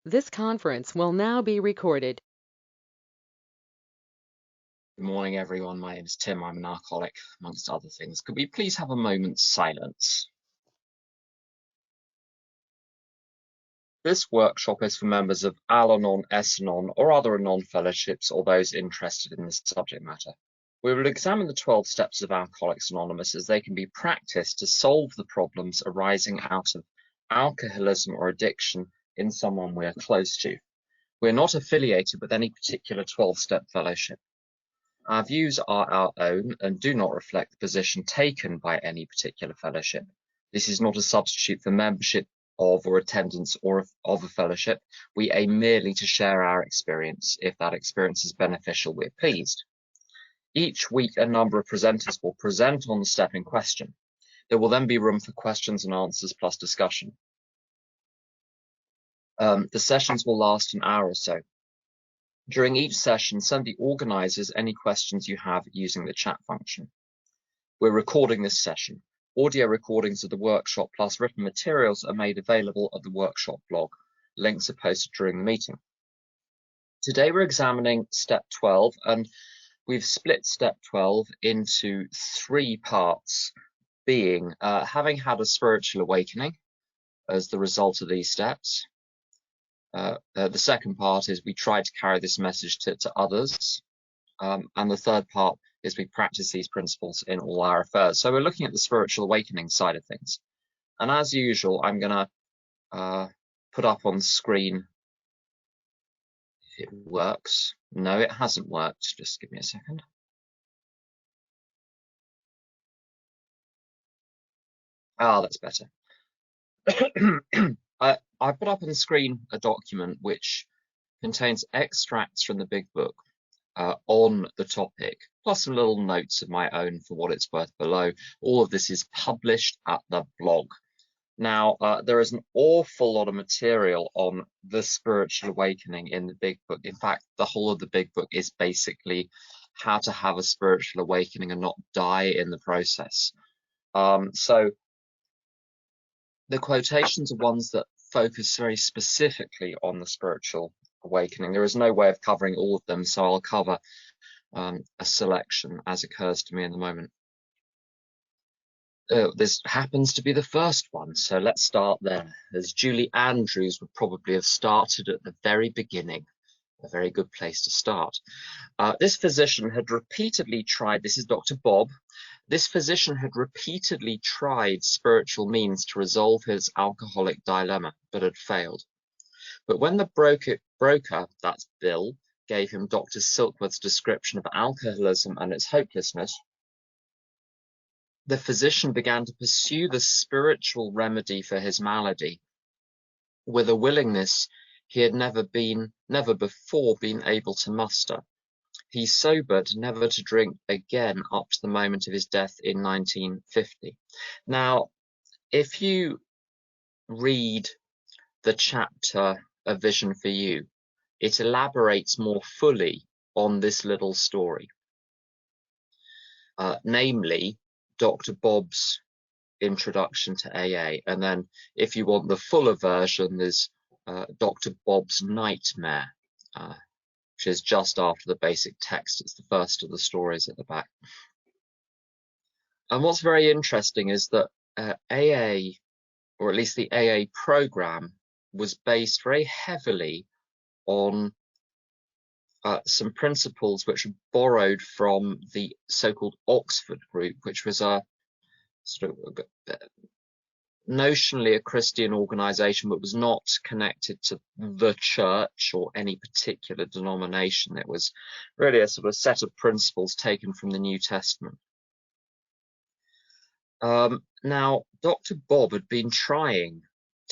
This conference will now be recorded. Good morning, everyone. My name is Tim. I'm an alcoholic, amongst other things. Could we please have a moment's silence? This workshop is for members of Al-Anon, S-Anon, or other Anon fellowships, or those interested in this subject matter. We will examine the 12 steps of Alcoholics Anonymous as they can be practiced to solve the problems arising out of alcoholism or addiction in someone we are close to. We're not affiliated with any particular 12-step fellowship. Our views are our own and do not reflect the position taken by any particular fellowship. This is not a substitute for membership of or attendance of a fellowship. We aim merely to share our experience. If that experience is beneficial, we're pleased. Each week, a number of presenters will present on the step in question. There will then be room for questions and answers plus discussion. The sessions will last an hour or so. During each session, send the organizers any questions you have using the chat function. We're recording this session. Audio recordings of the workshop plus written materials are made available at the workshop blog. Links are posted during the meeting. Today we're examining step 12, and we've split step 12 into 3 parts, being having had a spiritual awakening as the result of these steps. The second part is we try to carry this message to others. And the third part is we practice these principles in all our affairs. So we're looking at the spiritual awakening side of things. And as usual, I'm going to put up on screen if it works. No, it hasn't worked. Just give me a second. Ah, that's better. I put up on the screen a document which contains extracts from the Big Book on the topic, plus some little notes of my own for what it's worth below. All of this is published at the blog. Now, there is an awful lot of material on the spiritual awakening in the Big Book. In fact, the whole of the Big Book is basically how to have a spiritual awakening and not die in the process. So the quotations are ones that focus very specifically on the spiritual awakening. There is no way of covering all of them, so I'll cover a selection as occurs to me in the moment. This happens to be the first one, so let's start there. As Julie Andrews would probably have started at the very beginning, a very good place to start. This physician had repeatedly tried, this is Dr. Bob, this physician had repeatedly tried spiritual means to resolve his alcoholic dilemma, but had failed. But when the broker, that's Bill, gave him Dr. Silkworth's description of alcoholism and its hopelessness, the physician began to pursue the spiritual remedy for his malady with a willingness he had never before been able to muster. He sobered never to drink again up to the moment of his death in 1950. Now, if you read the chapter A Vision for You, it elaborates more fully on this little story, namely Dr. Bob's introduction to AA. And then if you want the fuller version, there's Dr. Bob's Nightmare, which is just after the basic text. It's the first of the stories at the back. And what's very interesting is that AA, or at least the AA program, was based very heavily on some principles which were borrowed from the so-called Oxford group, which was a sort of notionally a Christian organization, but was not connected to the church or any particular denomination. It was really a sort of set of principles taken from the New Testament. Now, Dr. Bob had been trying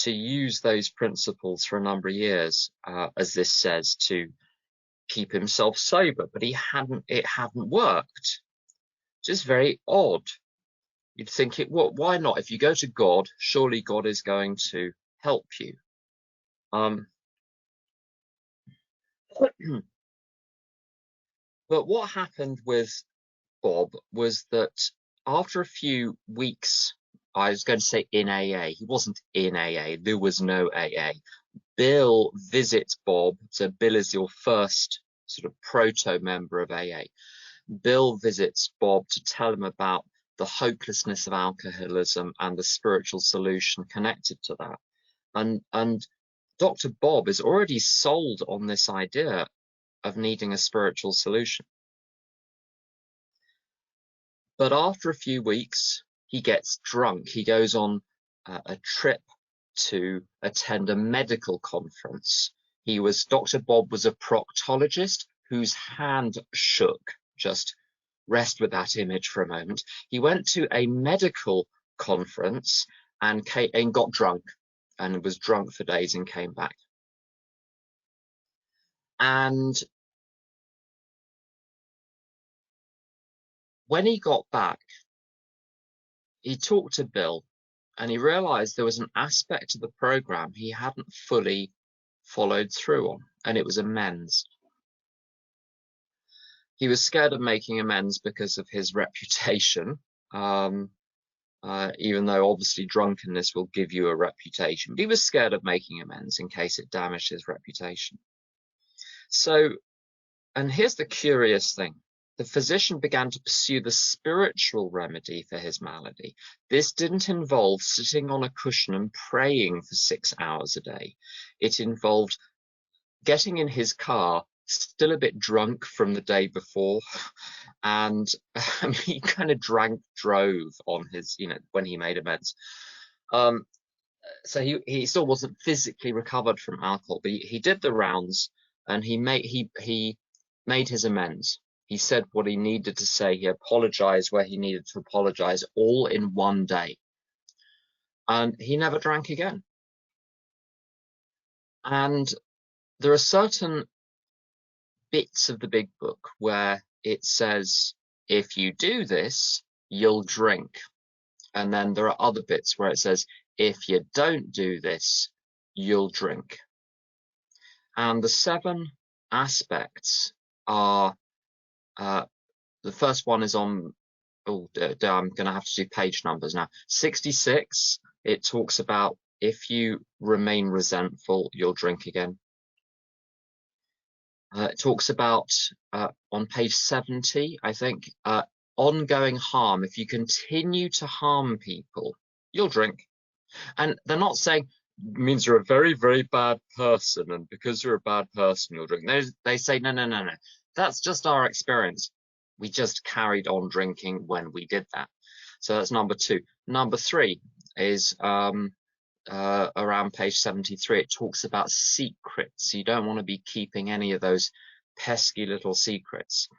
to use those principles for a number of years, as this says, to keep himself sober, but it hadn't worked. Just very odd. You'd think why not? If you go to God, surely God is going to help you. But what happened with Bob was that after a few weeks, I was going to say in AA, he wasn't in AA, there was no AA. Bill visits Bob. So Bill is your first sort of proto member of AA. Bill visits Bob to tell him about the hopelessness of alcoholism and the spiritual solution connected to that. And Dr. Bob is already sold on this idea of needing a spiritual solution. But after a few weeks, he gets drunk. He goes on a trip to attend a medical conference. Dr. Bob was a proctologist whose hand shook. Just rest with that image for a moment. He went to a medical conference and got drunk, and was drunk for days and came back. And when he got back, he talked to Bill, and he realized there was an aspect of the program he hadn't fully followed through on, and it was amends. He was scared of making amends because of his reputation, even though obviously drunkenness will give you a reputation. But he was scared of making amends in case it damaged his reputation. So, and here's the curious thing. The physician began to pursue the spiritual remedy for his malady. This didn't involve sitting on a cushion and praying for 6 hours a day. It involved getting in his car, still a bit drunk from the day before, and he kind of drove on his, when he made amends. So he still wasn't physically recovered from alcohol, but he did the rounds, and he made his amends. He said what he needed to say. He apologized where he needed to apologize, all in one day. And he never drank again. And there are certain bits of the big book where it says, if you do this, you'll drink. And then there are other bits where it says, if you don't do this, you'll drink. And the 7 aspects are, the first one is on, I'm going to have to do page numbers now. 66, it talks about if you remain resentful, you'll drink again. It talks about, on page 70, I think, ongoing harm. If you continue to harm people, you'll drink. And they're not saying it means you're a very, very bad person, and because you're a bad person, you'll drink. They say, no. That's just our experience. We just carried on drinking when we did that. So that's number 2. Number 3 is around page 73. It talks about secrets. You don't want to be keeping any of those pesky little secrets.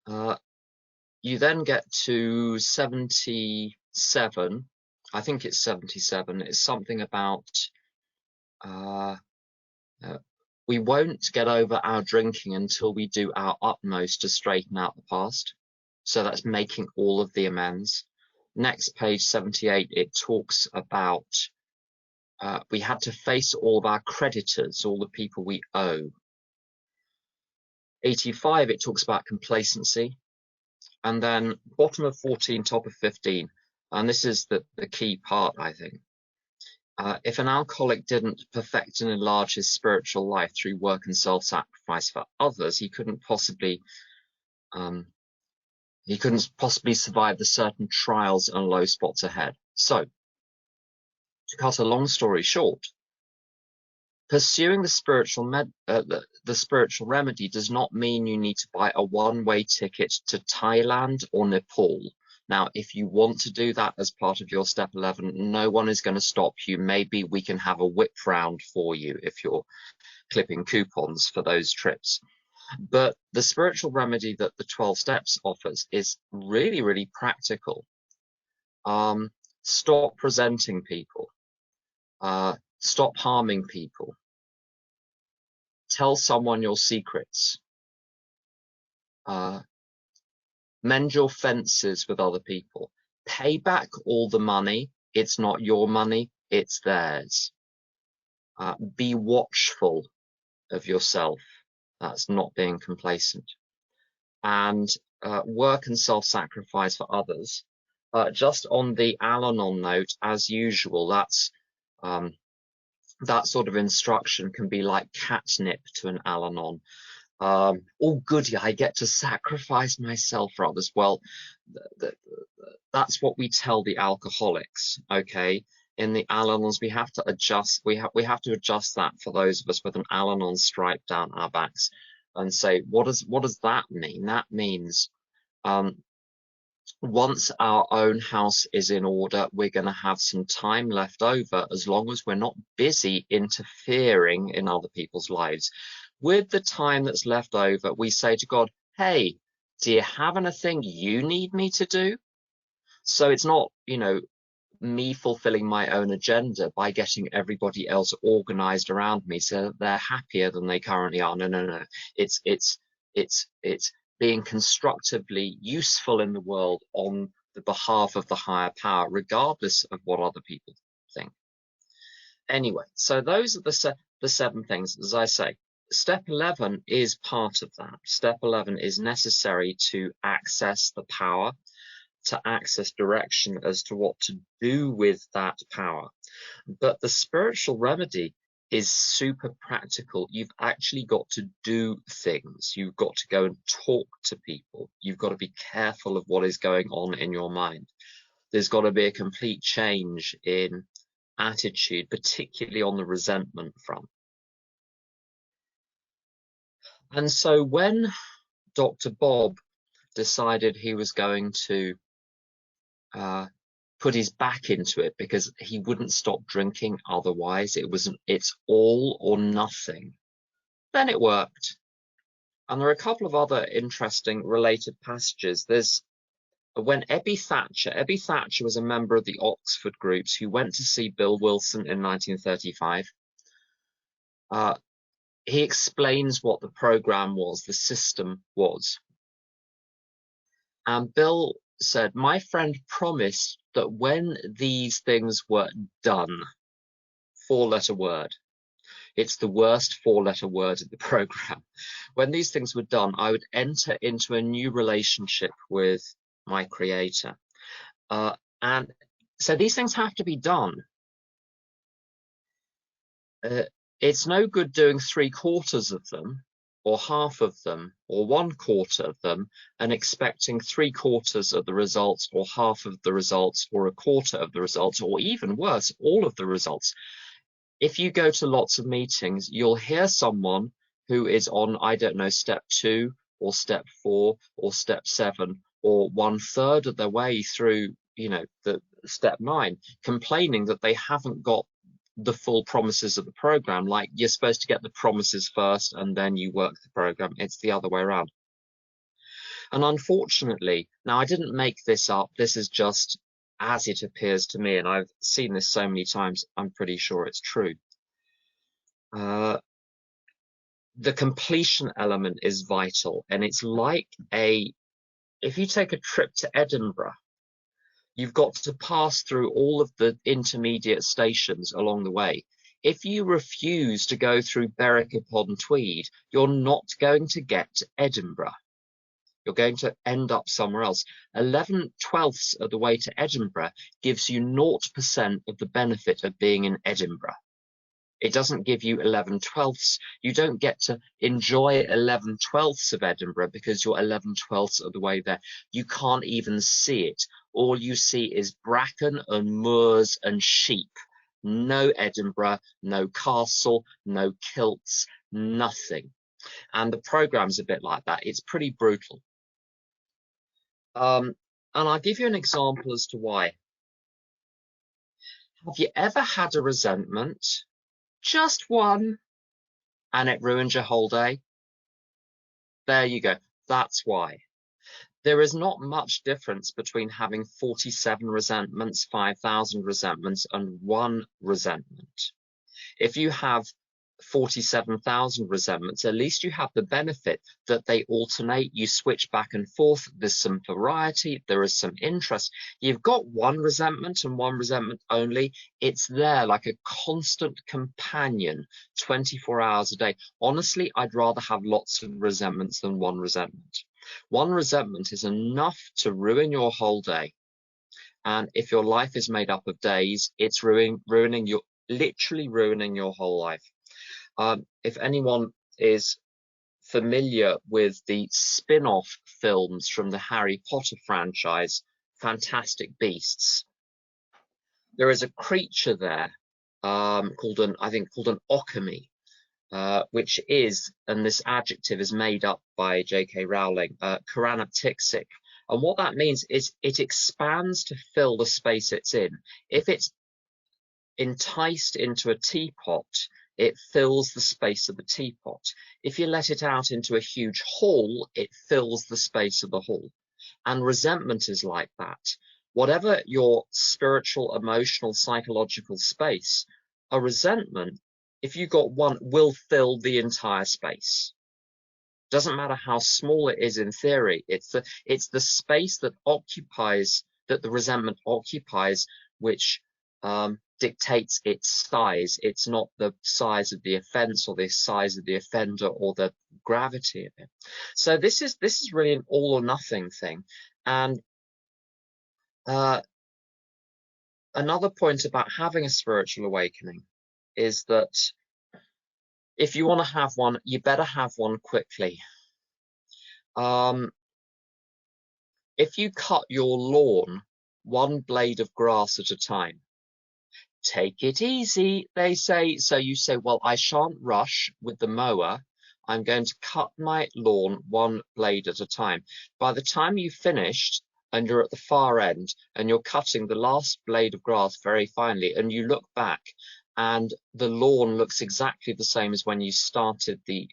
You then get to 77. I think it's 77. It's something about we won't get over our drinking until we do our utmost to straighten out the past. So that's making all of the amends. Next, page 78, it talks about we had to face all of our creditors, all the people we owe. 85, it talks about complacency. And then bottom of 14, top of 15, and this is the key part, I think. If an alcoholic didn't perfect and enlarge his spiritual life through work and self-sacrifice for others, he couldn't possibly survive the certain trials and low spots ahead. So, to cut a long story short, pursuing the spiritual remedy does not mean you need to buy a one-way ticket to Thailand or Nepal. Now, if you want to do that as part of your step 11, no one is going to stop you. Maybe we can have a whip round for you if you're clipping coupons for those trips. But the spiritual remedy that the 12 steps offers is really, really practical. Stop resenting people. Stop harming people. Tell someone your secrets. Mend your fences with other people. Pay back all the money. It's not your money, it's theirs. Be watchful of yourself. That's not being complacent. And work and self-sacrifice for others. Just on the Al-Anon note, as usual, that's that sort of instruction can be like catnip to an Al-Anon. Oh goody, I get to sacrifice myself for others. Well, that's what we tell the alcoholics, okay? In the Al-Anons, we have to adjust. We have to adjust that for those of us with an Al-Anon stripe down our backs, and say, what does that mean? That means once our own house is in order, we're going to have some time left over, as long as we're not busy interfering in other people's lives. With the time that's left over, we say to God, hey, do you have anything you need me to do? So it's not, me fulfilling my own agenda by getting everybody else organized around me so that they're happier than they currently are. No. It's being constructively useful in the world on the behalf of the higher power, regardless of what other people think. Anyway, so those are the 7 things. As I say, step 11 is part of that. Step 11 is necessary to access the power, to access direction as to what to do with that power. But the spiritual remedy is super practical. You've actually got to do things. You've got to go and talk to people. You've got to be careful of what is going on in your mind. There's got to be a complete change in attitude, particularly on the resentment front. And so when Dr. Bob decided he was going to put his back into it, because he wouldn't stop drinking otherwise, it's all or nothing, then it worked. And there are a couple of other interesting related passages. There's when Ebby Thatcher was a member of the Oxford groups who went to see Bill Wilson in 1935. He explains what the program was, the system was. And Bill said, my friend promised that when these things were done, 4-letter word, it's the worst 4-letter word in the program. When these things were done, I would enter into a new relationship with my creator. And so these things have to be done. It's no good doing 3/4 of them, or half of them, or 1/4 of them, and expecting 3/4 of the results, or half of the results, or 1/4 of the results, or even worse, all of the results. If you go to lots of meetings, you'll hear someone who is on, I don't know, step 2, or step 4, or step 7, or 1/3 of their way through, the step 9, complaining that they haven't got the full promises of the program. Like, you're supposed to get the promises first and then you work the program. It's the other way around. And unfortunately, now I didn't make this up, this is just as it appears to me, and I've seen this so many times, I'm pretty sure it's true. The completion element is vital, and it's like if you take a trip to Edinburgh, you've got to pass through all of the intermediate stations along the way. If you refuse to go through Berwick-upon-Tweed, you're not going to get to Edinburgh. You're going to end up somewhere else. 11/12 of the way to Edinburgh gives you 0% of the benefit of being in Edinburgh. It doesn't give you 11/12. You don't get to enjoy 11/12 of Edinburgh because you're 11/12 of the way there. You can't even see it. All you see is bracken and moors and sheep. No Edinburgh, no castle, no kilts, nothing. And the program's a bit like that. It's pretty brutal. And I'll give you an example as to why. Have you ever had a resentment, just one, and it ruined your whole day? There you go. That's why. There is not much difference between having 47 resentments, 5,000 resentments, and 1 resentment. If you have 47,000 resentments, at least you have the benefit that they alternate, you switch back and forth, there's some variety, there is some interest. You've got 1 resentment and 1 resentment only, it's there like a constant companion 24 hours a day. Honestly, I'd rather have lots of resentments than 1 resentment. 1 resentment is enough to ruin your whole day. And if your life is made up of days, it's ruining literally ruining your whole life. If anyone is familiar with the spin-off films from the Harry Potter franchise, Fantastic Beasts, there is a creature there called an Occamy, which is, and this adjective is made up by J.K. Rowling, Karanaptixik. And what that means is it expands to fill the space it's in. If it's enticed into a teapot, it fills the space of the teapot. If you let it out into a huge hall, it fills the space of the hall. And resentment is like that. Whatever your spiritual, emotional, psychological space, a resentment, if you got one, will fill the entire space. Doesn't matter how small it is in theory. It's the space that occupies, that the resentment occupies, which dictates its size. It's not the size of the offense or the size of the offender or the gravity of it. So this is really an all or nothing thing. And another point about having a spiritual awakening is that if you want to have one, you better have one quickly. If you cut your lawn one blade of grass at a time, take it easy, they say. So you say, well, I shan't rush with the mower. I'm going to cut my lawn one blade at a time. By the time you've finished and you're at the far end and you're cutting the last blade of grass very finely, and you look back and the lawn looks exactly the same as when you started the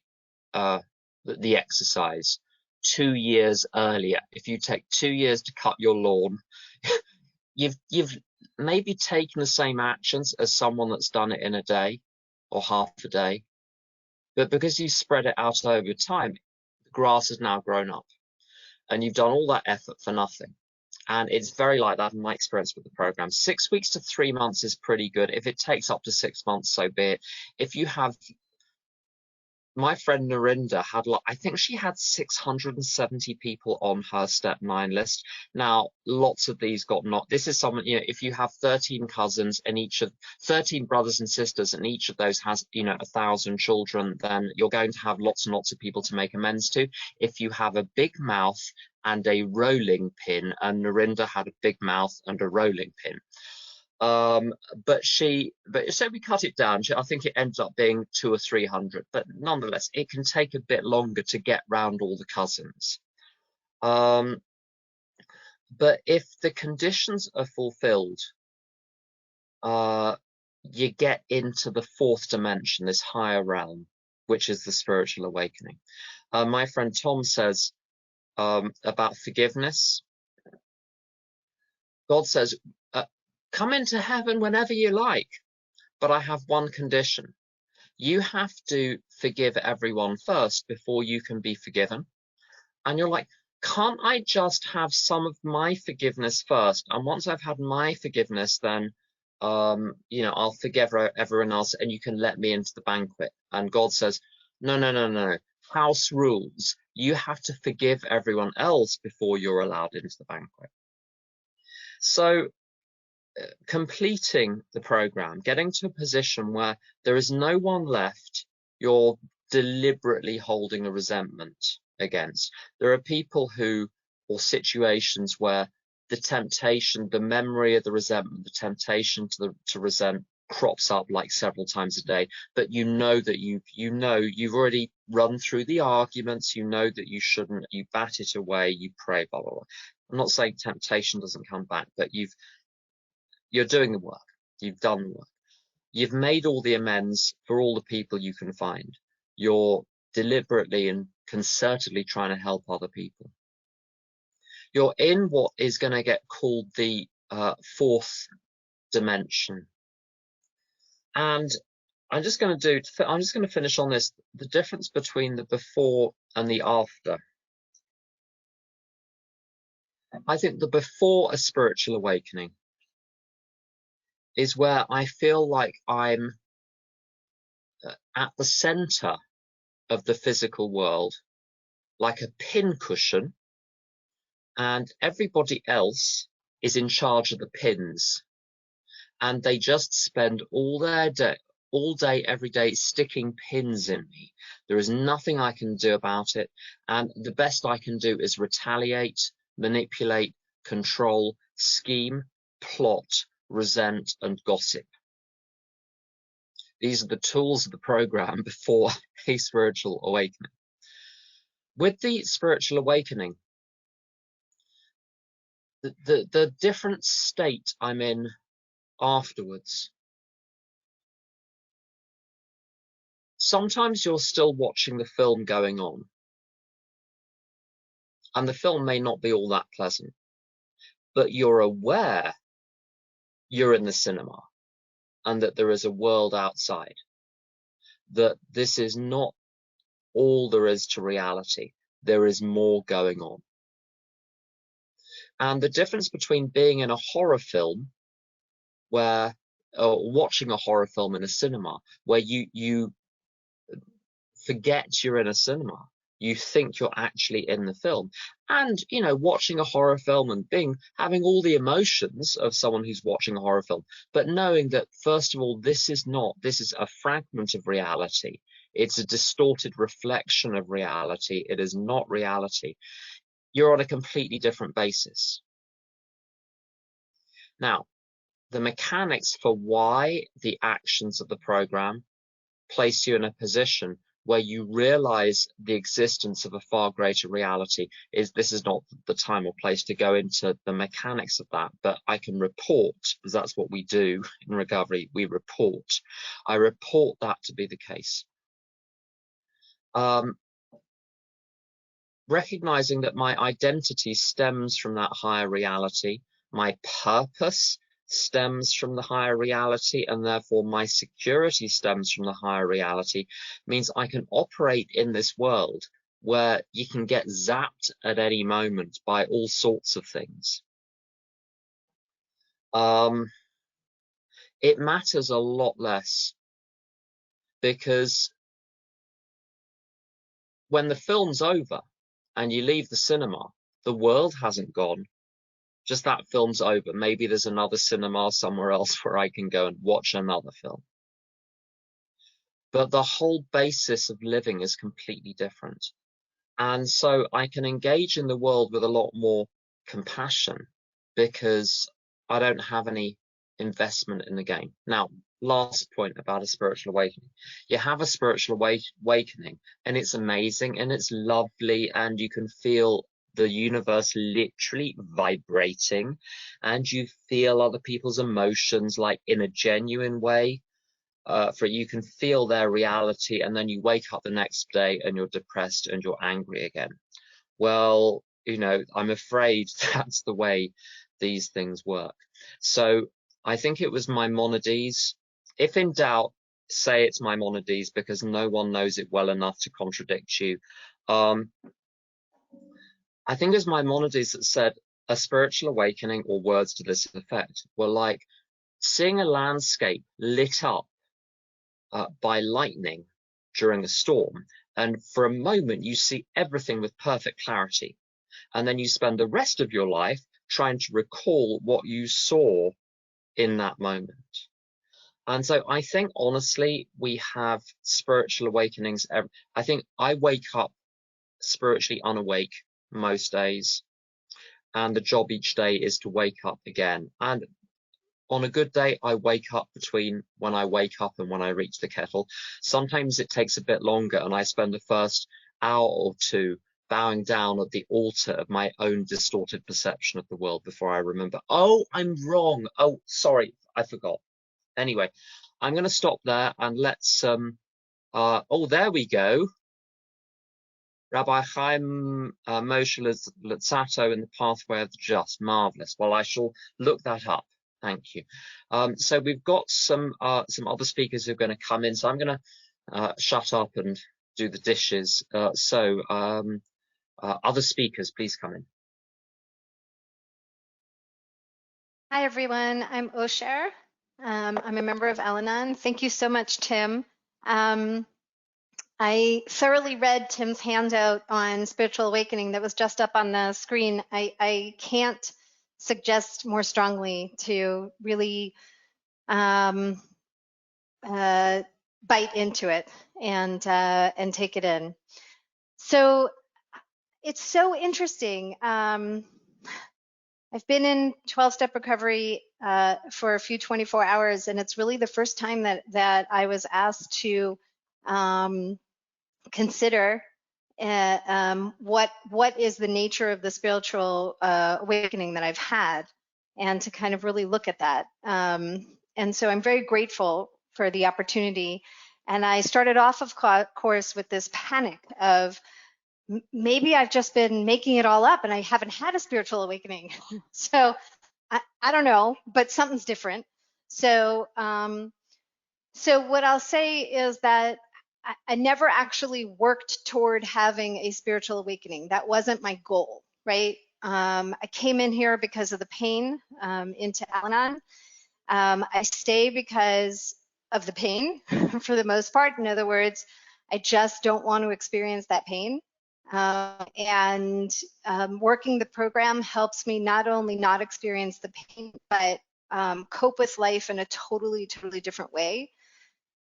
exercise 2 years earlier. If you take 2 years to cut your lawn, you've maybe taken the same actions as someone that's done it in a day or half a day, but because you spread it out over time, the grass has now grown up and you've done all that effort for nothing. And it's very like that in my experience with the program. 6 weeks to 3 months is pretty good. If it takes up to 6 months, so be it. If you have, my friend Narinda had, I think she had 670 people on her step 9 list. Now, lots of these got not. This is someone, if you have 13 cousins and 13 brothers and sisters, and each of those has, 1,000 children, then you're going to have lots and lots of people to make amends to. If you have a big mouth and a rolling pin, and Narinda had a big mouth and a rolling pin. But so we cut it down. I think it ends up being 200 or 300, but nonetheless, it can take a bit longer to get round all the cousins. But if the conditions are fulfilled, you get into the 4th dimension, this higher realm, which is the spiritual awakening. My friend Tom says about forgiveness. God says, come into heaven whenever you like, but I have one condition. You have to forgive everyone first before you can be forgiven. And you're like, can't I just have some of my forgiveness first? And once I've had my forgiveness, then, I'll forgive everyone else and you can let me into the banquet. And God says, no. House rules. You have to forgive everyone else before you're allowed into the banquet. So completing the program, getting to a position where there is no one left you're deliberately holding a resentment against. There are people or situations where the temptation, the memory of the resentment, the temptation to resent crops up like several times a day, but that you've already run through the arguments, that you shouldn't, you bat it away, you pray, blah, blah, blah. I'm not saying temptation doesn't come back, but you're doing the work. You've done the work. You've made all the amends for all the people you can find. You're deliberately and concertedly trying to help other people. You're in what is going to get called the 4th dimension. And I'm just going to finish on this, the difference between the before and the after. I think the before a spiritual awakening is where I feel like I'm at the center of the physical world, like a pincushion, and everybody else is in charge of the pins. and they just spend all day, every day, sticking pins in me. There is nothing I can do about it, and the best I can do is retaliate, manipulate, control, scheme, plot, resent, and gossip. These are the tools of the program before a spiritual awakening. With the spiritual awakening, the different state I'm in afterwards. Sometimes you're still watching the film going on, and the film may not be all that pleasant, but you're aware you're in the cinema and that there is a world outside, that this is not all there is to reality. There is more going on. And the difference between being in a horror film where, or watching a horror film in a cinema, where you forget you're in a cinema, you think you're actually in the film, and watching a horror film and having all the emotions of someone who's watching a horror film, but knowing that, first of all, this is a fragment of reality. It's a distorted reflection of reality. It is not reality. You're on a completely different basis. Now, the mechanics for why the actions of the program place you in a position where you realize the existence of a far greater reality this is not the time or place to go into the mechanics of that, but I can report, because that's what we do in recovery. We report. I report that to be the case. Recognizing that my identity stems from that higher reality, my purpose stems from the higher reality, and therefore my security stems from the higher reality, means I can operate in this world where you can get zapped at any moment by all sorts of things. It matters a lot less, because when the film's over and you leave the cinema, the world hasn't gone. Just that film's over. Maybe there's another cinema somewhere else where I can go and watch another film. But the whole basis of living is completely different. And so I can engage in the world with a lot more compassion, because I don't have any investment in the game. Now, last point about a spiritual awakening. You have a spiritual awakening, and it's amazing and it's lovely, and you can feel the universe literally vibrating, and you feel other people's emotions, like in a genuine way. You can feel their reality, and then you wake up the next day and you're depressed and you're angry again. Well, I'm afraid that's the way these things work. So I think it was Maimonides. If in doubt, say it's Maimonides, because no one knows it well enough to contradict you. I think it was Maimonides that said a spiritual awakening, or words to this effect, were like seeing a landscape lit up by lightning during a storm, and for a moment you see everything with perfect clarity, and then you spend the rest of your life trying to recall what you saw in that moment. And so I think, honestly, we have spiritual awakenings. I think I wake up spiritually unawake most days, and the job each day is to wake up again. And on a good day, I wake up between when I wake up and when I reach the kettle. Sometimes it takes a bit longer, and I spend the first hour or two bowing down at the altar of my own distorted perception of the world before I remember, oh, I'm wrong. Oh, sorry, I forgot. Anyway, I'm going to stop there, and let's, oh, there we go. Rabbi Chaim Moshe Lutzato in the Pathway of the Just. Marvelous. Well, I shall look that up. Thank you. So we've got some other speakers who are going to come in. So I'm going to shut up and do the dishes. Other speakers, please come in. Hi, everyone. I'm Osher. I'm a member of Al-Anon. Thank you so much, Tim. I thoroughly read Tim's handout on spiritual awakening that was just up on the screen. I can't suggest more strongly to really um, bite into it and take it in. So it's so interesting. I've been in 12-step recovery for a few 24 hours, and it's really the first time that I was asked to consider what is the nature of the spiritual awakening that I've had, and to kind of really look at that. And so I'm very grateful for the opportunity. And I started off, of course, with this panic of maybe I've just been making it all up and I haven't had a spiritual awakening. So I don't know, but something's different. So so what I'll say is that I never actually worked toward having a spiritual awakening. That wasn't my goal, right? I came in here because of the pain into Al-Anon. I stay because of the pain for the most part. In other words, I just don't want to experience that pain. And working the program helps me not only not experience the pain, but cope with life in a totally, totally different way.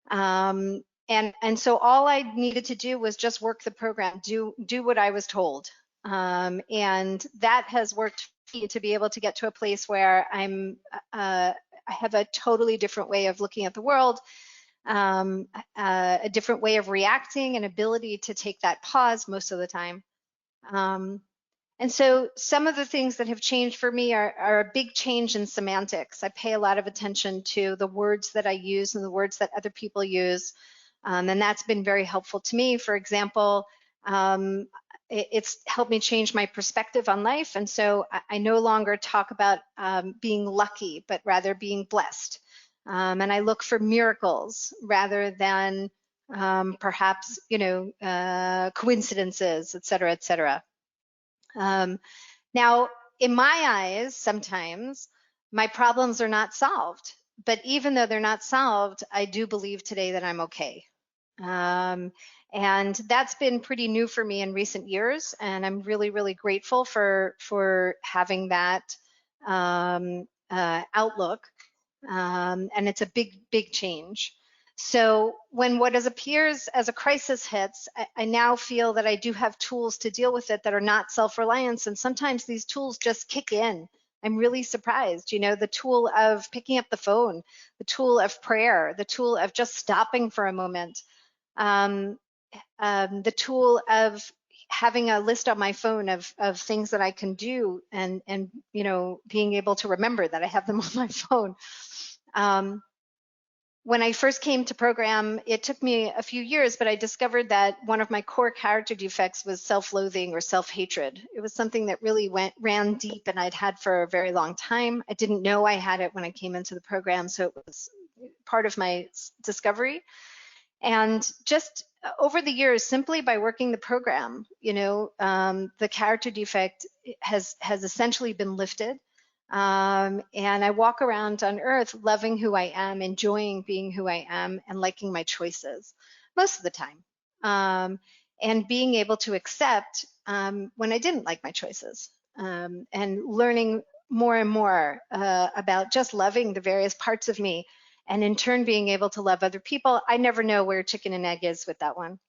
And so all I needed to do was just work the program, do what I was told. And that has worked for me to be able to get to a place where I have a totally different way of looking at the world, a different way of reacting, an ability to take that pause most of the time. And so some of the things that have changed for me are a big change in semantics. I pay a lot of attention to the words that I use and the words that other people use. And that's been very helpful to me. For example, it's helped me change my perspective on life. And so I no longer talk about being lucky, but rather being blessed. And I look for miracles rather than perhaps, coincidences, et cetera, et cetera. Now, in my eyes, sometimes my problems are not solved. But even though they're not solved, I do believe today that I'm okay. And that's been pretty new for me in recent years, and I'm really, really grateful for having that outlook. And it's a big, big change. So when what appears as a crisis hits, I now feel that I do have tools to deal with it that are not self-reliance, and sometimes these tools just kick in. I'm really surprised, the tool of picking up the phone, the tool of prayer, the tool of just stopping for a moment, the tool of having a list on my phone of things that I can do, and being able to remember that I have them on my phone. When I first came to program, it took me a few years, but I discovered that one of my core character defects was self-loathing or self-hatred. It was something that really ran deep, and I'd had for a very long time. I didn't know I had it when I came into the program, so it was part of my discovery. And just over the years, simply by working the program, the character defect has essentially been lifted. And I walk around on earth loving who I am, enjoying being who I am, and liking my choices most of the time. And being able to accept when I didn't like my choices, and learning more and more about just loving the various parts of me, and in turn being able to love other people. I never know where chicken and egg is with that one.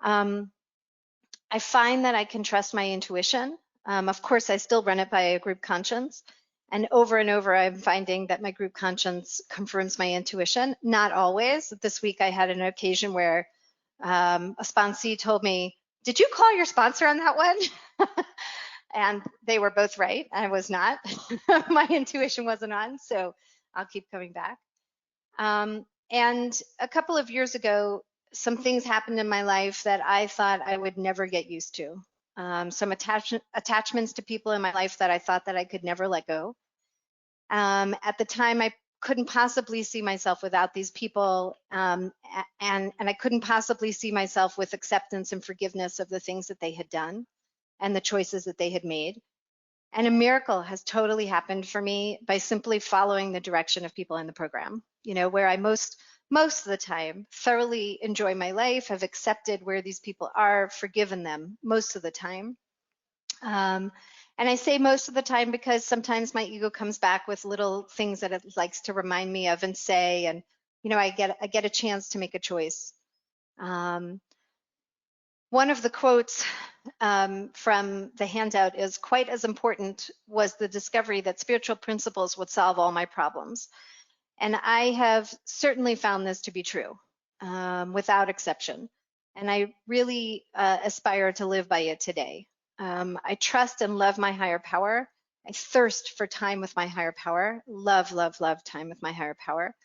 I find that I can trust my intuition. Of course, I still run it by a group conscience. And over, I'm finding that my group conscience confirms my intuition. Not always. This week I had an occasion where a sponsee told me, "Did you call your sponsor on that one?" And they were both right. I was not. My intuition wasn't on, so I'll keep coming back. And a couple of years ago, some things happened in my life that I thought I would never get used to. Some attachments to people in my life that I thought that I could never let go. At the time, I couldn't possibly see myself without these people, and I couldn't possibly see myself with acceptance and forgiveness of the things that they had done and the choices that they had made. And a miracle has totally happened for me by simply following the direction of people in the program, where I most of the time thoroughly enjoy my life, have accepted where these people are, forgiven them most of the time. And I say most of the time because sometimes my ego comes back with little things that it likes to remind me of and say, and I get a chance to make a choice. One of the quotes from the handout is, "Quite as important was the discovery that spiritual principles would solve all my problems." And I have certainly found this to be true, without exception. And I really aspire to live by it today. I trust and love my higher power. I thirst for time with my higher power. Love, love, love time with my higher power.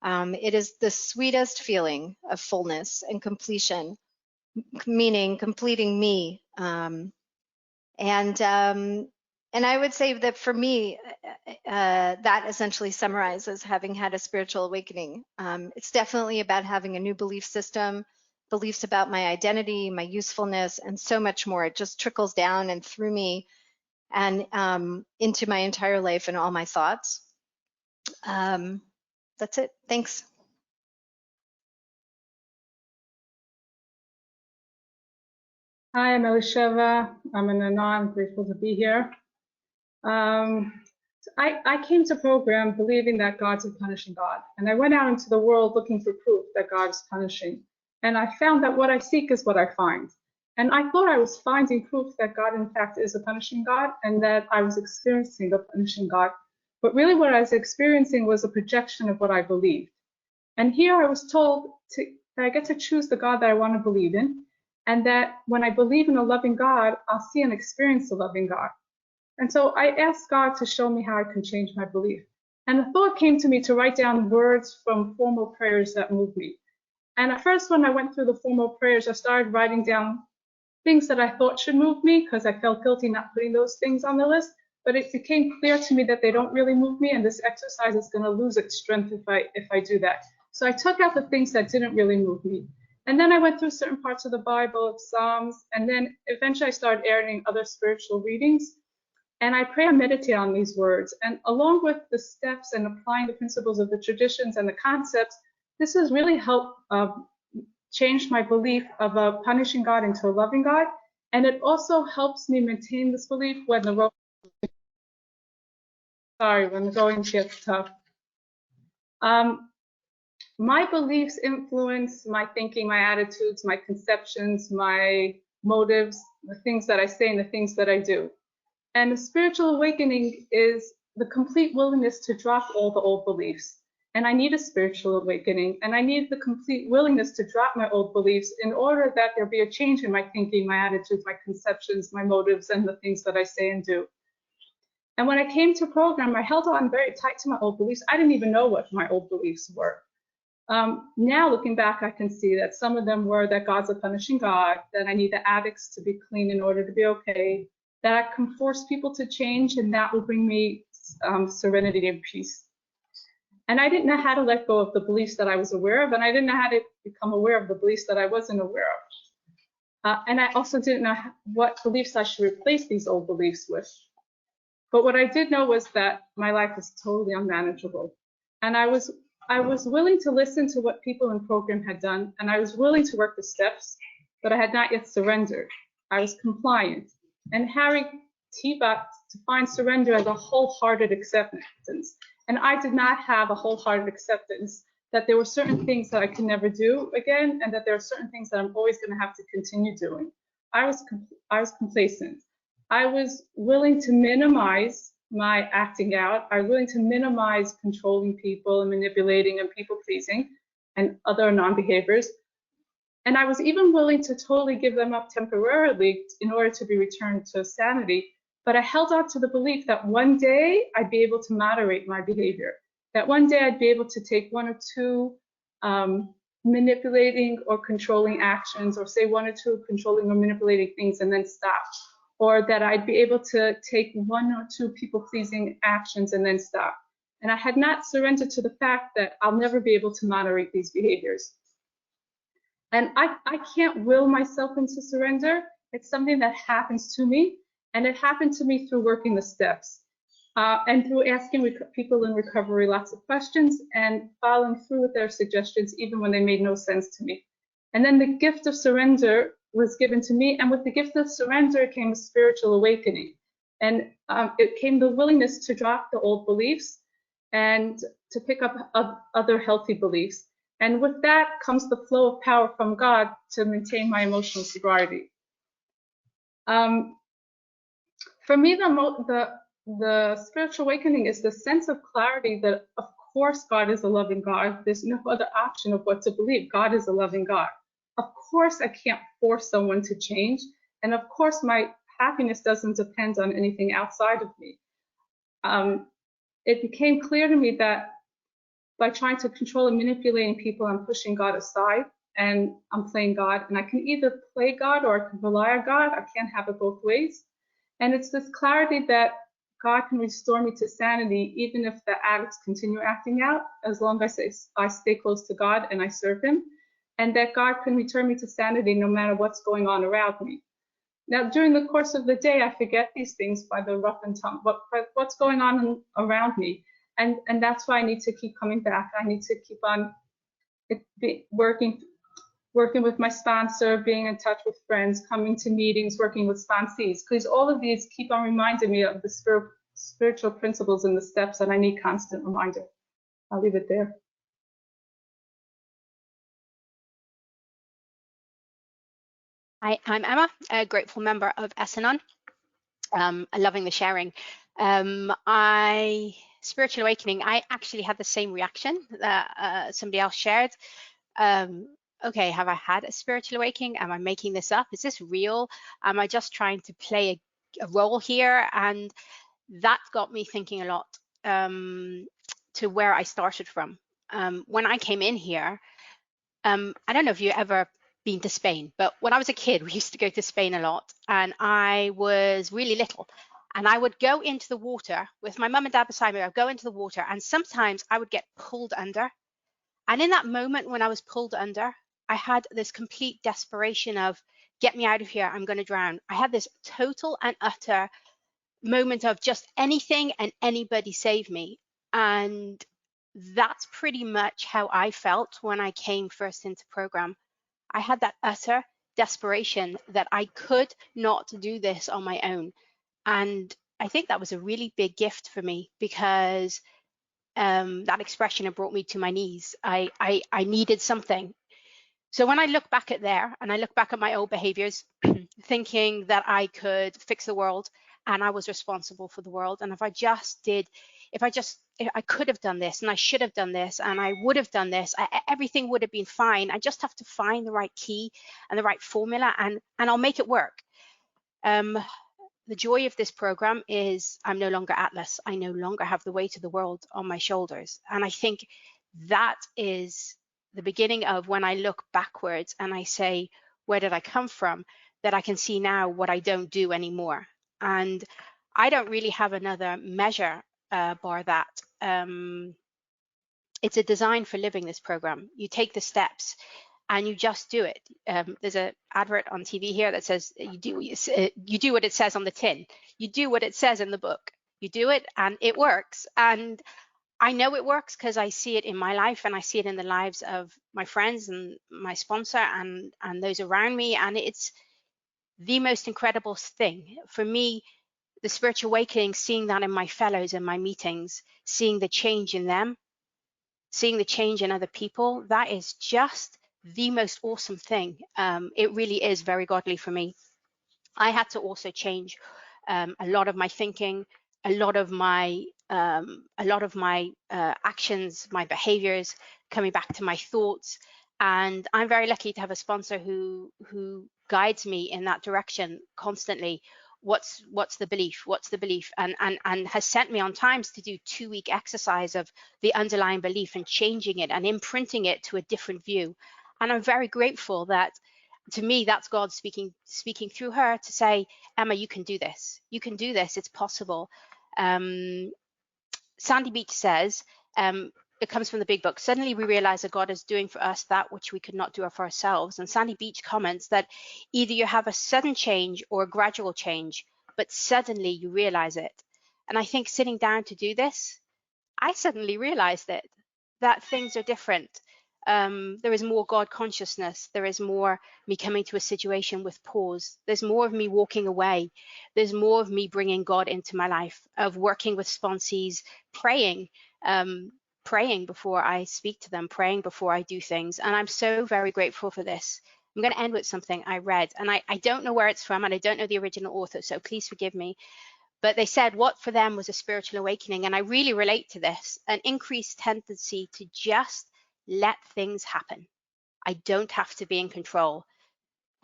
It is the sweetest feeling of fullness and completion, meaning completing me. And I would say that for me, that essentially summarizes having had a spiritual awakening. It's definitely about having a new belief system, beliefs about my identity, my usefulness, and so much more. It just trickles down and through me and into my entire life and all my thoughts. That's it. Thanks. Hi, I'm Elisheva. I'm an Anon. I'm grateful to be here. I came to program believing that God's a punishing God, and I went out into the world looking for proof that God is punishing. And I found that what I seek is what I find. And I thought I was finding proof that God, in fact, is a punishing God, and that I was experiencing a punishing God. But really, what I was experiencing was a projection of what I believed. And here I was told that I get to choose the God that I want to believe in, and that when I believe in a loving God, I'll see and experience a loving God. And so I asked God to show me how I can change my belief. And the thought came to me to write down words from formal prayers that moved me. And at first, when I went through the formal prayers, I started writing down things that I thought should move me, because I felt guilty not putting those things on the list. But it became clear to me that they don't really move me, and this exercise is going to lose its strength if I do that. So I took out the things that didn't really move me. And then I went through certain parts of the Bible, of Psalms, and then eventually I started adding other spiritual readings. And I pray and meditate on these words. And along with the steps and applying the principles of the traditions and the concepts, this has really helped change my belief of a punishing God into a loving God. And it also helps me maintain this belief when the going gets tough. My beliefs influence my thinking, my attitudes, my conceptions, my motives, the things that I say and the things that I do. And the spiritual awakening is the complete willingness to drop all the old beliefs. And I need a spiritual awakening, and I need the complete willingness to drop my old beliefs in order that there be a change in my thinking, my attitudes, my conceptions, my motives, and the things that I say and do. And when I came to program, I held on very tight to my old beliefs. I didn't even know what my old beliefs were. Now looking back, I can see that some of them were that God's a punishing God, that I need the addicts to be clean in order to be okay, that I can force people to change, and that will bring me serenity and peace. And I didn't know how to let go of the beliefs that I was aware of, and I didn't know how to become aware of the beliefs that I wasn't aware of. And I also didn't know what beliefs I should replace these old beliefs with. But what I did know was that my life was totally unmanageable. And I was willing to listen to what people in program had done, and I was willing to work the steps, but I had not yet surrendered. I was compliant. And Harry T-Bot defined surrender as a wholehearted acceptance. And I did not have a wholehearted acceptance that there were certain things that I could never do again, and that there are certain things that I'm always going to have to continue doing. I was complacent. I was willing to minimize my acting out. I was willing to minimize controlling people and manipulating and people pleasing and other non-behaviors. And I was even willing to totally give them up temporarily in order to be returned to sanity. But I held on to the belief that one day I'd be able to moderate my behavior, that one day I'd be able to take one or two manipulating or controlling actions, or say one or two controlling or manipulating things and then stop. Or that I'd be able to take one or two people-pleasing actions and then stop. And I had not surrendered to the fact that I'll never be able to moderate these behaviors. And I can't will myself into surrender. It's something that happens to me, and it happened to me through working the steps and through asking people in recovery lots of questions and following through with their suggestions, even when they made no sense to me. And then the gift of surrender was given to me, and with the gift of surrender came a spiritual awakening. And it came the willingness to drop the old beliefs and to pick up other healthy beliefs. And with that comes the flow of power from God to maintain my emotional sobriety. For me, the spiritual awakening is the sense of clarity that, of course, God is a loving God. There's no other option of what to believe. God is a loving God. Of course, I can't force someone to change. And of course, my happiness doesn't depend on anything outside of me. It became clear to me that by trying to control and manipulating people, I'm pushing God aside and I'm playing God. And I can either play God or I can rely on God. I can't have it both ways. And it's this clarity that God can restore me to sanity, even if the addicts continue acting out, as long as I stay close to God and I serve Him, and that God can return me to sanity no matter what's going on around me. Now, during the course of the day, I forget these things by the rough and tumble, what's going on around me. And that's why I need to keep coming back. I need to keep on working with my sponsor, being in touch with friends, coming to meetings, working with sponsees, because all of these keep on reminding me of the spiritual principles and the steps that I need constant reminder. I'll leave it there. Hi, I'm Emma, a grateful member of Al-Anon. Loving the sharing. Spiritual awakening, I actually had the same reaction that somebody else shared. Okay, have I had a spiritual awakening? Am I making this up? Is this real? Am I just trying to play a role here? And that got me thinking a lot to where I started from. When I came in here, I don't know if you ever been to Spain, but when I was a kid, we used to go to Spain a lot, and I was really little, and I would go into the water with my mum and dad beside me. I'd go into the water, and sometimes I would get pulled under. And in that moment when I was pulled under, I had this complete desperation of, get me out of here, I'm going to drown. I had this total and utter moment of just anything and anybody save me. And that's pretty much how I felt when I came first into program. I had that utter desperation that I could not do this on my own. And I think that was a really big gift for me, because that expression had brought me to my knees. I needed something. So when I look back at there and I look back at my old behaviors, thinking that I could fix the world and I was responsible for the world, and if I could have done this and I should have done this and I would have done this, everything would have been fine. I just have to find the right key and the right formula, and I'll make it work. The joy of this program is I'm no longer Atlas. I no longer have the weight of the world on my shoulders. And I think that is the beginning of when I look backwards and I say, where did I come from? That I can see now what I don't do anymore. And I don't really have another measure bar that. It's a design for living, this program. You take the steps and you just do it. There's an advert on TV here that says you do what it says on the tin. You do what it says in the book. You do it and it works. And I know it works because I see it in my life and I see it in the lives of my friends and my sponsor and those around me. And it's the most incredible thing for me. The spiritual awakening, seeing that in my fellows in my meetings, seeing the change in them, seeing the change in other people, that is just the most awesome thing. It really is very godly for me. I had to also change a lot of my thinking, a lot of my actions, my behaviors, coming back to my thoughts. And I'm very lucky to have a sponsor who guides me in that direction constantly. What's the belief, and has sent me on times to do 2-week exercise of the underlying belief and changing it and imprinting it to a different view. And I'm very grateful that, to me, that's God speaking through her to say, Emma, you can do this, it's possible. Sandy Beach says, it comes from the big book, suddenly we realize that God is doing for us that which we could not do for ourselves. And Sandy Beach comments that either you have a sudden change or a gradual change, but suddenly you realize it. And I think sitting down to do this, I suddenly realized it, that things are different. there is more God consciousness. There is more me coming to a situation with pause. There's more of me walking away. There's more of me bringing God into my life, of working with sponsees, praying, praying before I speak to them, praying before I do things. And I'm so very grateful for this. I'm going to end with something I read, and I don't know where it's from, and I don't know the original author, so please forgive me. But they said what for them was a spiritual awakening, and I really relate to this, an increased tendency to just let things happen. I don't have to be in control.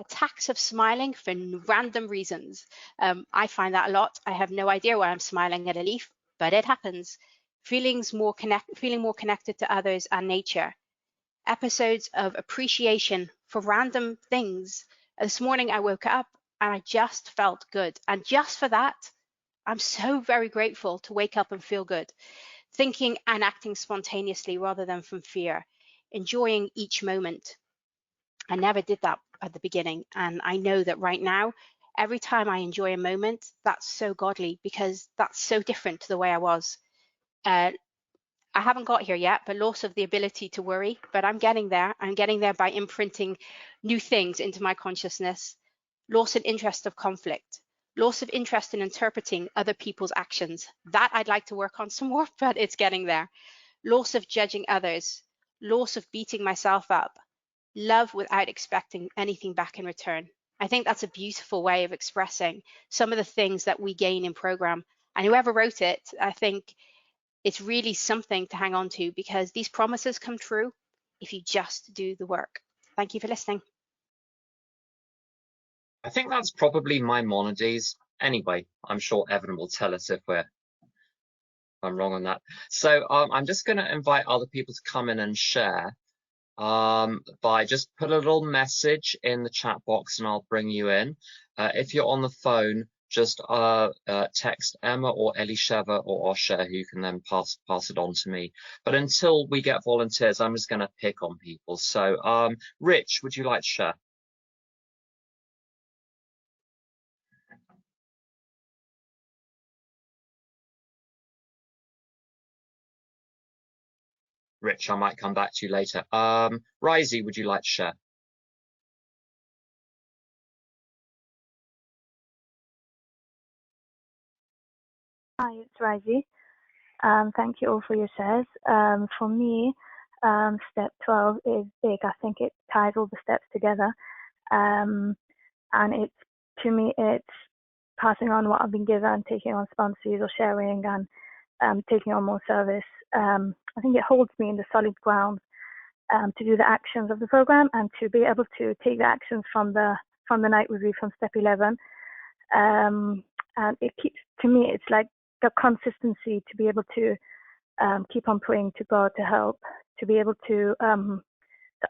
Attacks of smiling for random reasons. I find that a lot. I have no idea why I'm smiling at a leaf, but it happens. Feeling more connected to others and nature. Episodes of appreciation for random things. This morning I woke up and I just felt good. And just for that, I'm so very grateful to wake up and feel good. Thinking and acting spontaneously rather than from fear, enjoying each moment. I never did that at the beginning, and I know that right now, every time I enjoy a moment, that's so godly, because that's so different to the way I was. I haven't got here yet, but loss of the ability to worry, but I'm getting there. I'm getting there by imprinting new things into my consciousness. Loss and interest of conflict. Loss of interest in interpreting other people's actions. That I'd like to work on some more, but it's getting there. Loss of judging others. Loss of beating myself up. Love without expecting anything back in return. I think that's a beautiful way of expressing some of the things that we gain in program. And whoever wrote it, I think it's really something to hang on to, because these promises come true if you just do the work. Thank you for listening. I think that's probably Maimonides. Anyway, I'm sure Evan will tell us if I'm wrong on that. So I'm just going to invite other people to come in and share by just put a little message in the chat box and I'll bring you in. If you're on the phone, just text Emma or Elisheva or Osher, who can then pass it on to me. But until we get volunteers, I'm just going to pick on people. So Rich, would you like to share? Rich, I might come back to you later. Risey, would you like to share? Hi, it's Risey. Thank you all for your shares. For me, step 12 is big. I think it ties all the steps together. And to me, it's passing on what I've been given, taking on sponsors or sharing, and taking on more service. I think it holds me in the solid ground to do the actions of the program and to be able to take the actions from the night review from step 11. And it keeps, to me, it's like the consistency to be able to keep on praying to God to help, to be able to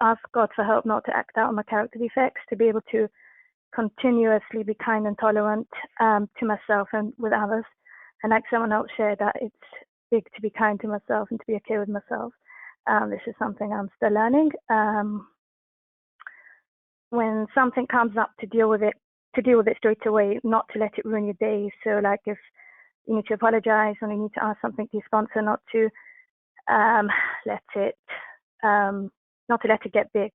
ask God for help, not to act out on my character defects, to be able to continuously be kind and tolerant to myself and with others. And like someone else shared, that it's big to be kind to myself and to be okay with myself. This is something I'm still learning. When something comes up, to deal with it straight away, not to let it ruin your day. So like if you need to apologize and you need to ask something to your sponsor, not to let it get big,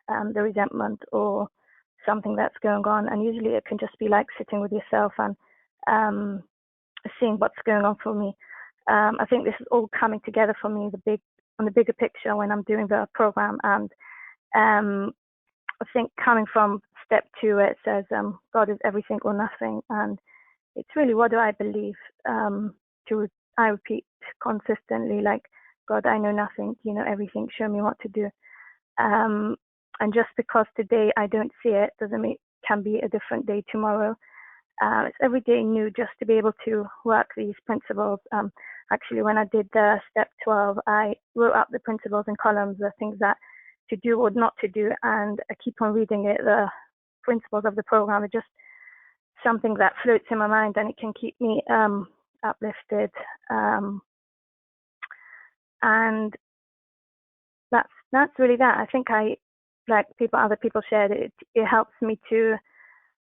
the resentment or something that's going on. And usually it can just be like sitting with yourself and seeing what's going on for me. I think this is all coming together for me, on the bigger picture when I'm doing the program. And I think coming from step 2, where it says God is everything or nothing, and it's really, what do I believe? I repeat consistently, like, God, I know nothing, you know everything, show me what to do. And just because today I don't see it doesn't mean it can be a different day tomorrow. It's every day new, just to be able to work these principles. Actually, when I did the step 12, I wrote up the principles in columns, the things that to do or not to do, and I keep on reading it. The principles of the program are just something that floats in my mind, and it can keep me uplifted. And that's really that. I think other people shared it. It helps me to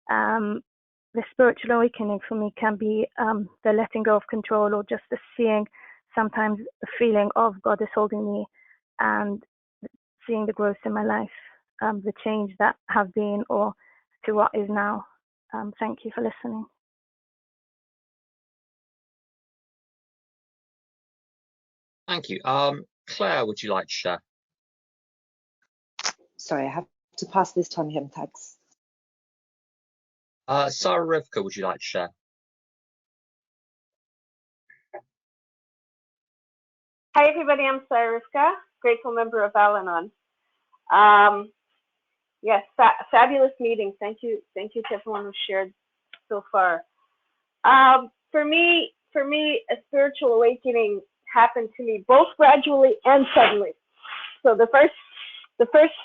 the spiritual awakening for me can be the letting go of control, or just the seeing sometimes the feeling of God is holding me, and seeing the growth in my life, the change that have been or to what is now. Thank you for listening. Thank you. Claire, would you like to share? Sorry, I have to pass this to him, thanks. Sarah Rivka, would you like to share? Hi, everybody. I'm Sarah Rivka, grateful member of Al-Anon. Yes, fabulous meeting. Thank you to everyone who shared so far. For me, a spiritual awakening happened to me both gradually and suddenly. So the first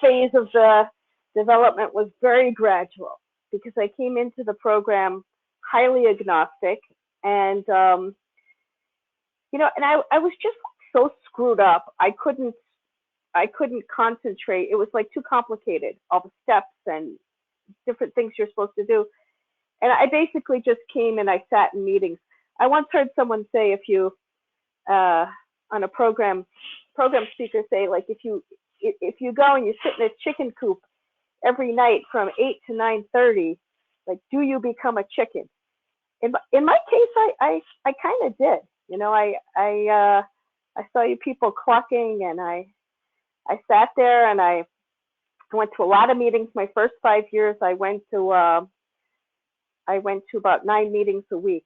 phase of the development was very gradual because I came into the program highly agnostic, and you know, and I was just so screwed up. I couldn't concentrate. It was like too complicated, all the steps and different things you're supposed to do. And I basically just came and I sat in meetings. I once heard someone say, if you on a program speaker say, like, if you go and you sit in a chicken coop every night from 8 to 9:30, like, do you become a chicken? In my case, I kind of did. You know, I saw you people clucking, and I sat there and I went to a lot of meetings. My first 5 years, I went to about 9 meetings a week,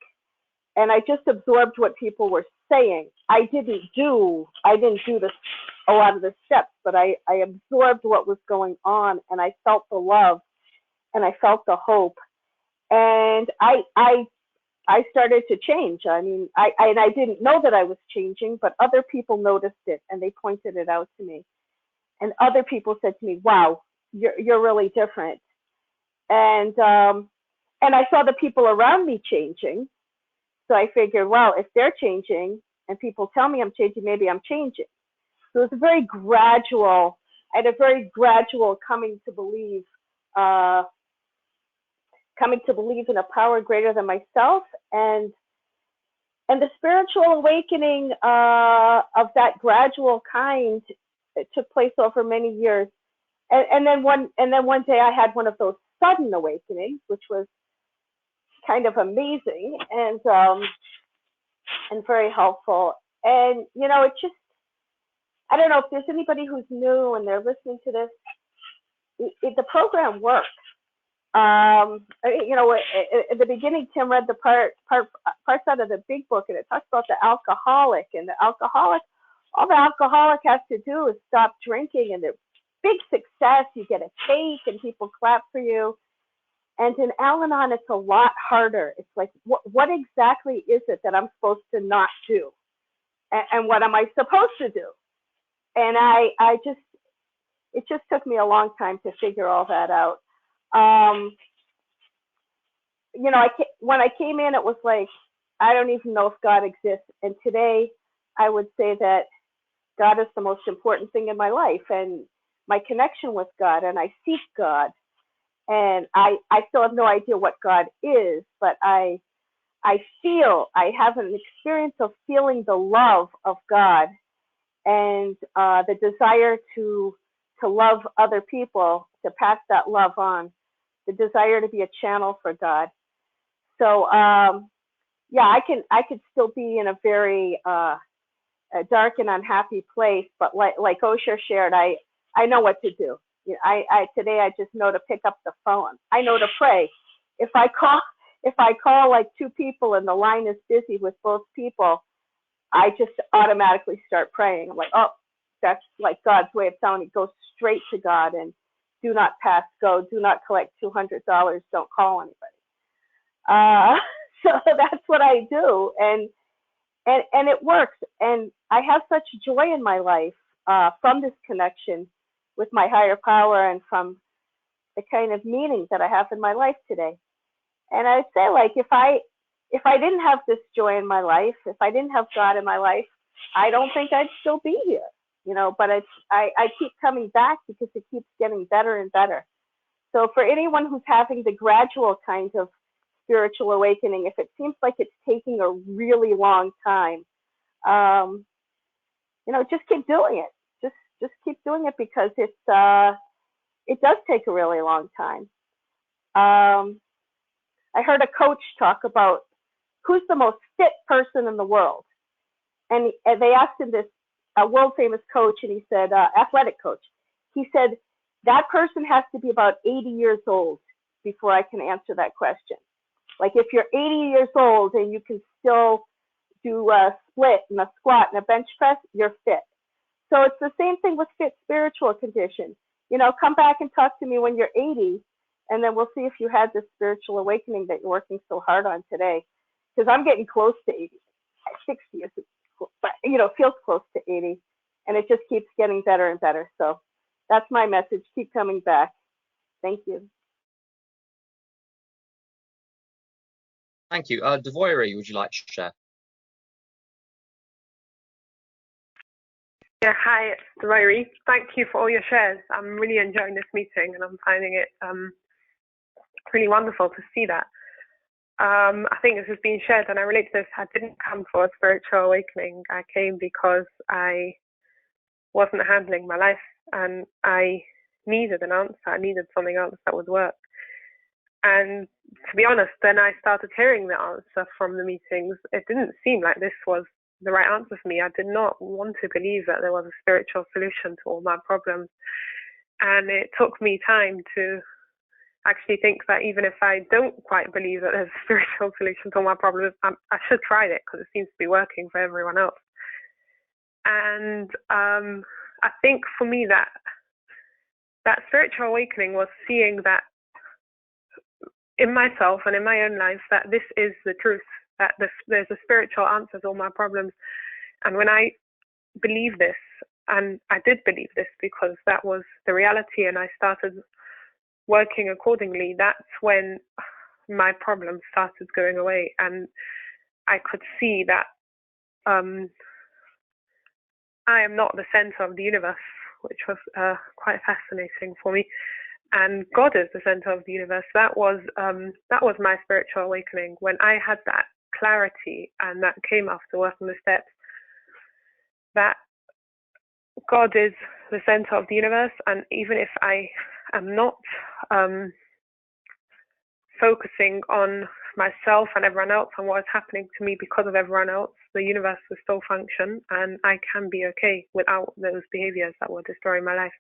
and I just absorbed what people were saying. I didn't do a lot of the steps, but I absorbed what was going on, and I felt the love, and I felt the hope, and I started to change. I mean, I didn't know that I was changing, but other people noticed it, and they pointed it out to me. And other people said to me, "Wow, you're really different." And I saw the people around me changing, so I figured, well, if they're changing and people tell me I'm changing, maybe I'm changing. So it was a very gradual. I had a very gradual coming to believe in a power greater than myself, and the spiritual awakening of that gradual kind, it took place over many years. And then one day I had one of those sudden awakenings, which was kind of amazing and very helpful. And you know, it just, I don't know if there's anybody who's new and they're listening to this. The program works. You know, at the beginning, Tim read the parts out of the big book, and it talks about the alcoholic, and all the alcoholic has to do is stop drinking, and they're big success. You get a cake, and people clap for you. And in Al-Anon, it's a lot harder. It's like, what exactly is it that I'm supposed to not do, and what am I supposed to do? And it just took me a long time to figure all that out. You know, when I came in, it was like, I don't even know if God exists. And today, I would say that God is the most important thing in my life, and my connection with God, and I seek God. And I still have no idea what God is, but I have an experience of feeling the love of God, and the desire to love other people, to pass that love on, the desire to be a channel for God. So yeah, I could still be in a very dark and unhappy place, but like Osher shared, I know what to do. You know, today I just know to pick up the phone. I know to pray. If I call like 2 people and the line is busy with both people, I just automatically start praying. I'm like, oh, that's like God's way of telling me, go straight to God and do not pass go, do not collect $200, don't call anybody. So that's what I do, and it works. And I have such joy in my life from this connection with my higher power, and from the kind of meaning that I have in my life today. And I'd say, like, if I didn't have this joy in my life, if I didn't have God in my life, I don't think I'd still be here, you know, but I keep coming back because it keeps getting better and better. So for anyone who's having the gradual kind of spiritual awakening, if it seems like it's taking a really long time, you know, just keep doing it. just keep doing it, because it does take a really long time. I heard a coach talk about who's the most fit person in the world. And they asked him this, a world famous coach, and he said, athletic coach. He said, that person has to be about 80 years old before I can answer that question. Like, if you're 80 years old and you can still do a split and a squat and a bench press, you're fit. So it's the same thing with fit spiritual condition. You know, come back and talk to me when you're 80, and then we'll see if you had this spiritual awakening that you're working so hard on today. Because I'm getting close to 80. 60 is, but, you know, feels close to 80, and it just keeps getting better and better. So that's my message. Keep coming back. Thank you. Thank you. Devoiri, would you like to share? Yeah, hi, it's Devoiri. Thank you for all your shares. I'm really enjoying this meeting, and I'm finding it really wonderful to see that. I think this has been shared, and I relate to this. I didn't come for a spiritual awakening. I came because I wasn't handling my life, and I needed an answer. I needed something else that would work. And to be honest, then I started hearing the answer from the meetings. It didn't seem like this was the right answer for me. I did not want to believe that there was a spiritual solution to all my problems. And it took me time to actually think that even if I don't quite believe that there's a spiritual solution to all my problems, I should try it, because it seems to be working for everyone else. And I think for me that spiritual awakening was seeing that in myself and in my own life, that this is the truth, that there's a spiritual answer to all my problems. And when I believe this, and I did believe this because that was the reality, and I started working accordingly, that's when my problems started going away, and I could see that I am not the center of the universe, which was quite fascinating for me. And God is the center of the universe. That was my spiritual awakening, when I had that clarity, and that came after working the steps, that God is the center of the universe. And even if I am not focusing on myself and everyone else and what is happening to me because of everyone else, the universe will still function, and I can be okay without those behaviors that were destroying my life.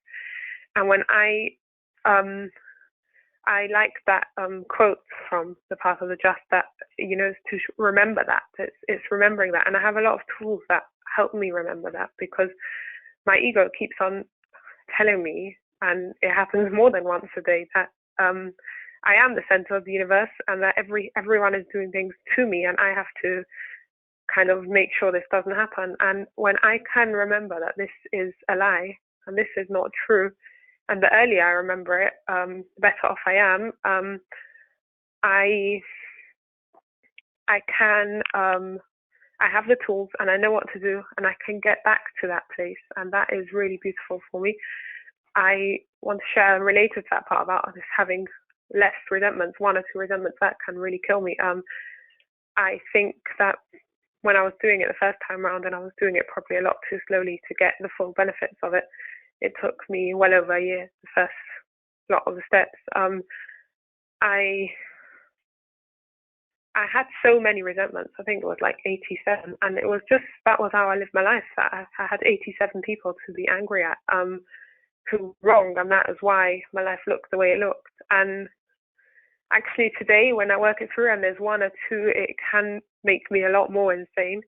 And when I like that quote from The Path of the Just, that, you know, to remember that. It's remembering that. And I have a lot of tools that help me remember that, because my ego keeps on telling me, and it happens more than once a day, that I am the center of the universe, and that everyone is doing things to me, and I have to kind of make sure this doesn't happen. And when I can remember that this is a lie and this is not true, and the earlier I remember it, the better off I am. I have the tools, and I know what to do, and I can get back to that place, and that is really beautiful for me. I want to share, related to that part about this having less resentments, 1 or 2 resentments, that can really kill me. I think that when I was doing it the first time around, and I was doing it probably a lot too slowly to get the full benefits of it, it took me well over a year, the first lot of the steps. I had so many resentments. I think it was like 87, and it was just, that was how I lived my life. I had 87 people to be angry at, who were wrong, and that is why my life looked the way it looked. And actually today, when I work it through, and there's 1 or 2, it can make me a lot more insane.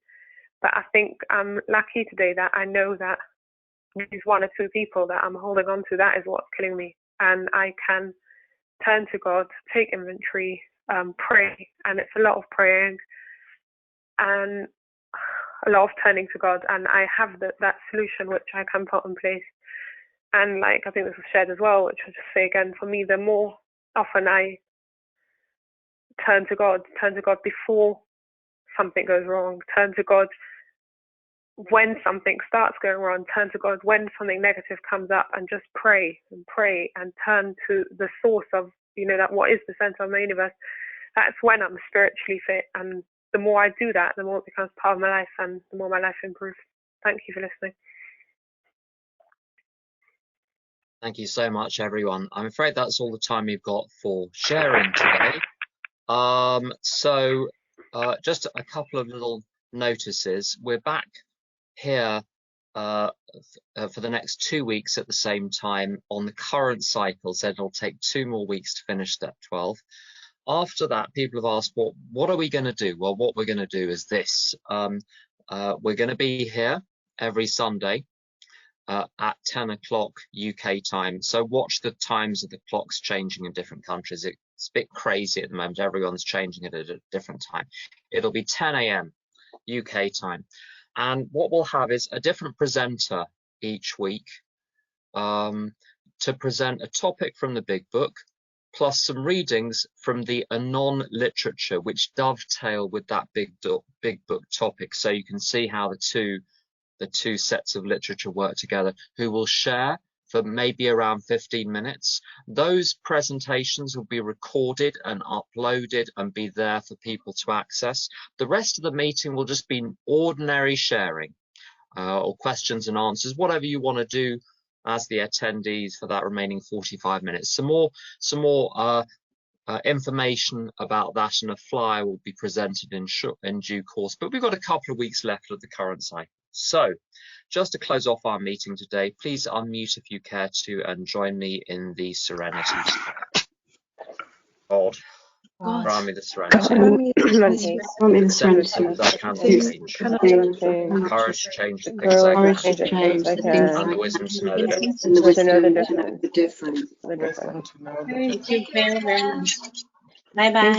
But I think I'm lucky today that I know that these 1 or 2 people that I'm holding on to, that is what's killing me. And I can turn to God, take inventory, pray, and it's a lot of praying and a lot of turning to God, and I have that solution which I can put in place. And like, I think this was shared as well, which I'll just say again, for me, the more often I turn to God before something goes wrong, turn to God when something starts going wrong, turn to God when something negative comes up, and just pray and turn to the source of, you know, that what is the center of my universe. That's when I'm spiritually fit. And the more I do that, the more it becomes part of my life, and the more my life improves. Thank you for listening. Thank you so much, everyone. I'm afraid that's all the time we've got for sharing today. Just a couple of little notices. We're back here for the next 2 weeks at the same time on the current cycle, so it'll take 2 more weeks to finish step 12. After that, people have asked, well, what are we going to do? Well, what we're going to do is this. We're going to be here every Sunday at 10 o'clock UK time. So watch the times of the clocks changing in different countries. It's a bit crazy at the moment. Everyone's changing it at a different time. It'll be 10 a.m. UK time. And what we'll have is a different presenter each week to present a topic from the Big Book, plus some readings from the Anon literature, which dovetail with that Big Book topic. So you can see how the two sets of literature work together, who will share for maybe around 15 minutes. Those presentations will be recorded and uploaded and be there for people to access. The rest of the meeting will just be ordinary sharing or questions and answers, whatever you want to do as the attendees for that remaining 45 minutes. Some more information about that and a flyer will be presented in due course, but we've got a couple of weeks left of the current cycle. So just to close off our meeting today, please unmute if you care to and join me in the Serenity. God, grant me the serenity. Grant me the serenity. I can change. Courage to change the things I can. And the wisdom to know the difference. Thank you very much. Bye bye.